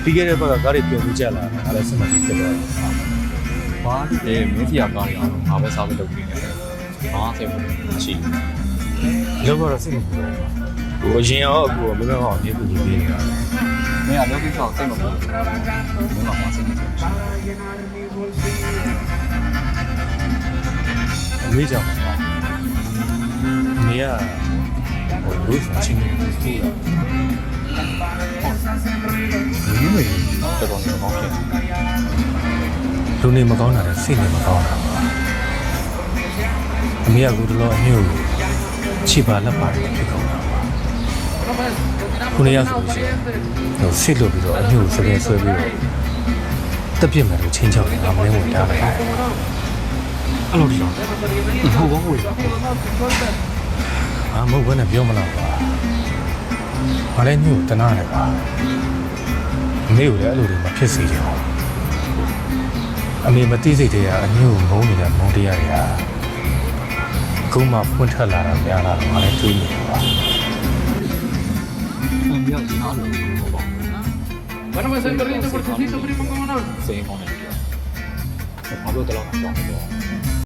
ပြီးခဲ့တဲ့ဘက်ကကားတွေပြုံပြီးကြလာတာလည်းစမှတ်ဖြစ်သွားတယ် ဘာလဲမင်းစီကကားရအောင်ငါပဲစားဖို့လုပ်နေတယ်ဘာစိတ်မရှိ လောက်ကတော့စိတ်မပူတော့ဘူးဟိုအရင်ရောအခုကမင်းကတော့မြေပူပူနေနေတာ မင်းကလုပ်ပြီးတော့စိတ်မပူဘူးမင်းကဘာစိတ်မရှိ အမေကြောင့်အမေကဟိုလူ့ချင်းချင်းကို တော်တော်များကောင်းဖြစ် လူနေမကောင်းတာလည်းစိတ်နေမကောင်းတာပါအမေကကိုတလောအမျိုးကိုချိပါလက်ပါတယ်ဖြစ်ကုန်တာပါခုနေ့ရဆိုလို့ရှိရင်ဟိုစစ်လို့ပြီးတော့အမျိုးကိုစကဲဆွဲပြီးတော့တက်ပြစ်မယ်လို့ချင်းချောက်တယ်ငါမင်းဝင်တာပဲအဲ့လိုဒီတော့ဟိုဘောကိုအာမဟုတ်ဘဲနဲ့ပြောမလားပါဘာလဲညို့တနာတယ်ပါအမေကိုလည်းအဲ့လိုတွေမဖြစ်စေချင်ဘူးအမေမသိစိတ်တွေကအညို့ငုံနေတဲ့မုန်းတရားတွေကခုမှဖွင့်ထွက်လာတာများလာတော့ငါလည်းတွေးနေတယ်ပါ အမ်ရောက်ဒီအားလုံးကိုပေါ့ Bueno, me siento riendo por su sitio, primo, ¿cómo no? စိတ်ကောင်းနေတယ်ဘာလို့တော့တော့တော့